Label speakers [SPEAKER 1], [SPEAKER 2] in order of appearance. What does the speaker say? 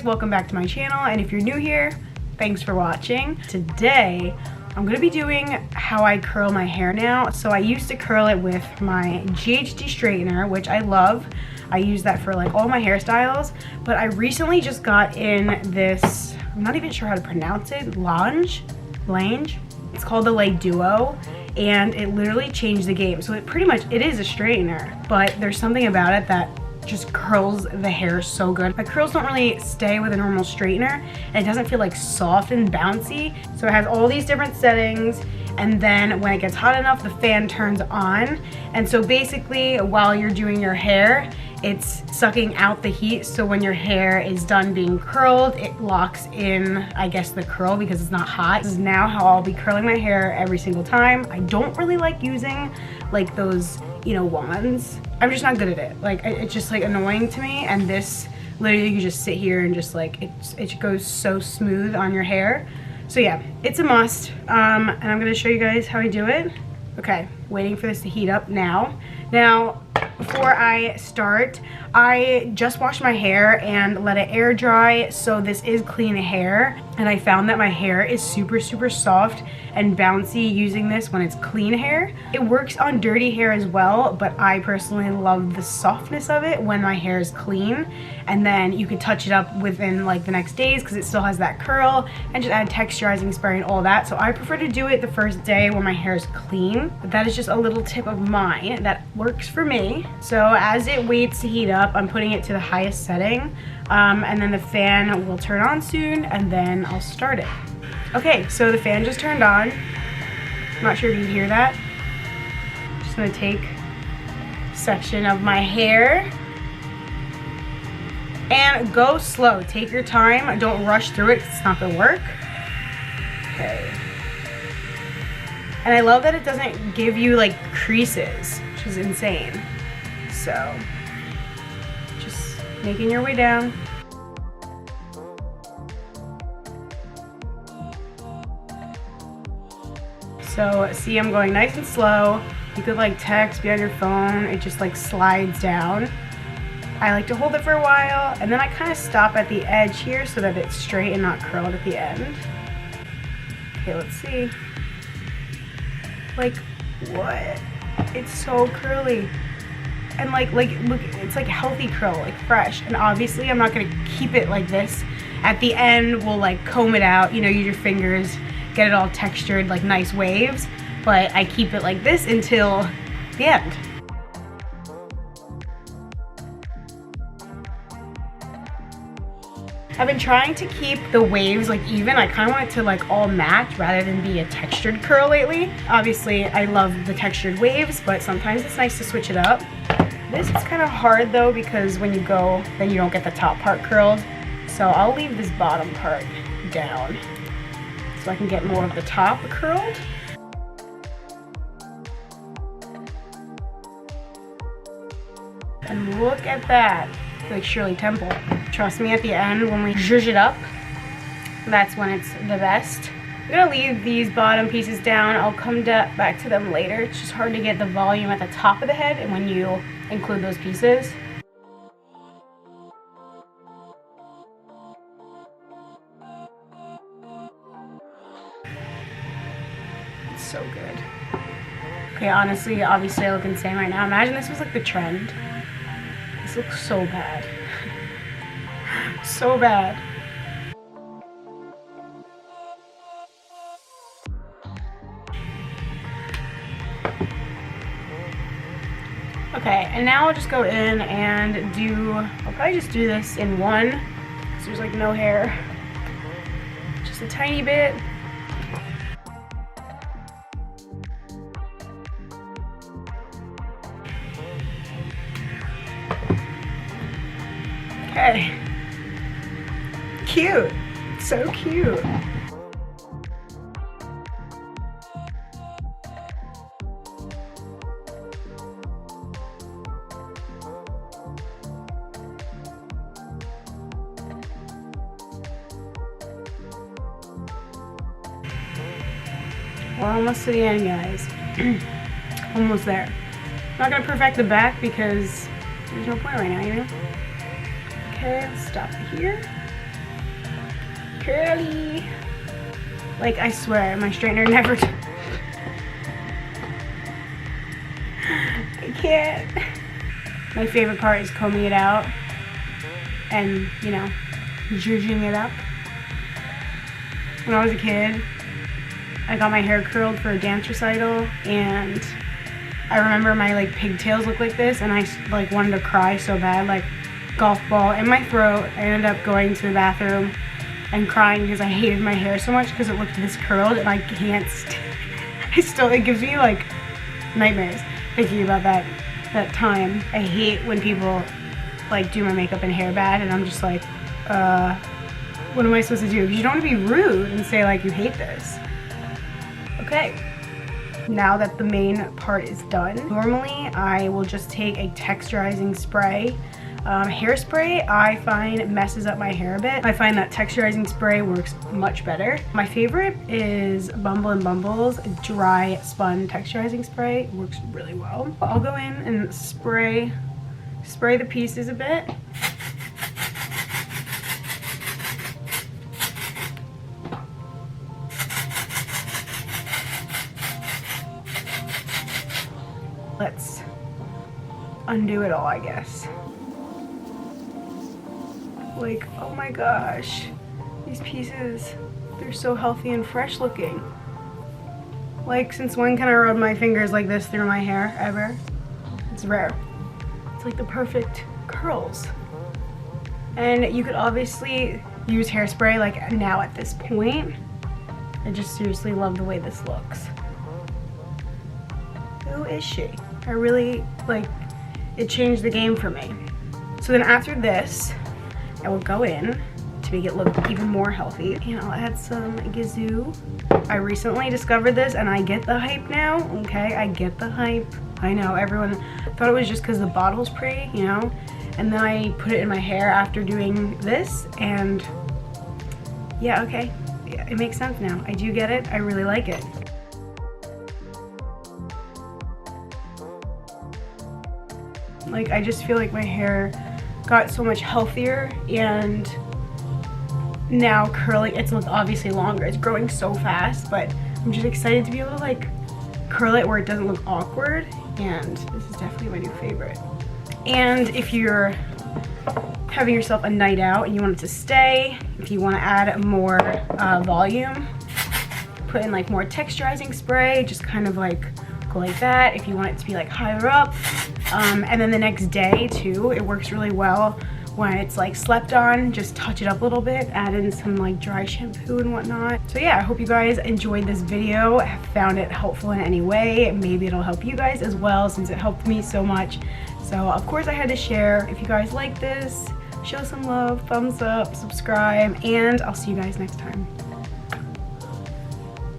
[SPEAKER 1] guys, welcome back to my channel, and if you're new here, thanks for watching. Today I'm gonna be doing how I curl my hair now. So I used to curl it with my GHD straightener, which I love. I use that for like all my hairstyles, but I recently just got in this, I'm not even sure how to pronounce it, Lange. It's called the Lay Duo, and it literally changed the game. So it is a straightener, but there's something about it that just curls the hair so good. My curls don't really stay with a normal straightener, and it doesn't feel like soft and bouncy. So it has all these different settings, and then when it gets hot enough, the fan turns on. And so basically, while you're doing your hair, it's sucking out the heat, so when your hair is done being curled, it locks in, I guess, the curl because it's not hot. This is now how I'll be curling my hair every single time. I don't really like using like those, you know, wands. I'm just not good at it. Like, it's just like annoying to me, and this, literally you just sit here and just like, it goes so smooth on your hair. So yeah, it's a must, and I'm gonna show you guys how I do it. Okay, waiting for this to heat up now. Now, before I start, I just washed my hair and let it air dry, so this is clean hair, and I found that my hair is super soft and bouncy using this when it's clean hair. It works on dirty hair as well, but I personally love the softness of it when my hair is clean, and then you can touch it up within like the next days because it still has that curl, and just add texturizing spray and all that. So I prefer to do it the first day when my hair is clean, but that is just a little tip of mine that works for me. So as it waits to heat up, I'm putting it to the highest setting, and then the fan will turn on soon, and then I'll start it. Okay, so the fan just turned on. I'm not sure if you can hear that. I'm just gonna take a section of my hair and go slow. Take your time, don't rush through it 'cause it's not gonna work. Okay. And I love that it doesn't give you like creases, which is insane. So, just making your way down. So see, I'm going nice and slow. You could like text, be on your phone, it just like slides down. I like to hold it for a while, and then I kind of stop at the edge here so that it's straight and not curled at the end. Okay, let's see. Like, what? It's so curly. And like look, it's like healthy curl, like fresh. And obviously I'm not gonna keep it like this. At the end, we'll like comb it out, you know, use your fingers, get it all textured, like nice waves. But I keep it like this until the end. I've been trying to keep the waves like even. I kind of want it to like all match rather than be a textured curl lately. Obviously, I love the textured waves, but sometimes it's nice to switch it up. This is kind of hard though because when you go, then you don't get the top part curled. So I'll leave this bottom part down so I can get more of the top curled. And look at that, like Shirley Temple. Trust me, at the end when we zhuzh it up, that's when it's the best. I'm gonna leave these bottom pieces down. I'll come back to them later. It's just hard to get the volume at the top of the head and when you include those pieces. It's so good. Okay, honestly, obviously I look insane right now. Imagine this was like the trend. This looks so bad. So bad. Okay, and now I'll just go in and I'll probably just do this in one, because there's like no hair. Just a tiny bit. Okay. Cute. So cute. We're almost to the end, guys. Almost there. Not gonna perfect the back because there's no point right now, you know? Okay, let's stop here. curly. Like, I swear, my straightener never I can't. My favorite part is combing it out and, you know, zhuzhing it up. When I was a kid, I got my hair curled for a dance recital, and I remember my like pigtails looked like this, and I like wanted to cry so bad, like golf ball in my throat. I ended up going to the bathroom and crying because I hated my hair so much because it looked this curled, and I can't it gives me like nightmares thinking about that time. I hate when people like do my makeup and hair bad, and I'm just like, what am I supposed to do? Because you don't want to be rude and say like you hate this. Okay, now that the main part is done, normally I will just take a texturizing spray. Hairspray I find messes up my hair a bit. I find that texturizing spray works much better. My favorite is Bumble & Bumble's dry spun texturizing spray. It works really well. I'll go in and spray the pieces a bit. Let's undo it all, I guess. Like, oh my gosh, these pieces, they're so healthy and fresh looking. Like, since when can I rub my fingers like this through my hair, ever? It's rare. It's like the perfect curls. And you could obviously use hairspray like now at this point. I just seriously love the way this looks. Who is she? I really, like, it changed the game for me. So then after this, I will go in to make it look even more healthy, and I'll add some Gazoo. I recently discovered this and I get the hype now, okay? I get the hype. I know everyone thought it was just because the bottle's pretty, you know? And then I put it in my hair after doing this, and yeah, okay. Yeah, it makes sense now. I do get it. I really like it. Like, I just feel like my hair got so much healthier, and now curling, it's obviously longer. It's growing so fast, but I'm just excited to be able to like curl it where it doesn't look awkward, and this is definitely my new favorite. And if you're having yourself a night out and you want it to stay, if you want to add more volume, put in like more texturizing spray, just kind of like go like that. If you want it to be like higher up, and then the next day too, it works really well when it's like slept on. Just touch it up a little bit, add in some like dry shampoo and whatnot. So yeah, I hope you guys enjoyed this video, found it helpful in any way. Maybe it'll help you guys as well, since it helped me so much. So of course I had to share. If you guys like this, show some love, thumbs up, subscribe, and I'll see you guys next time.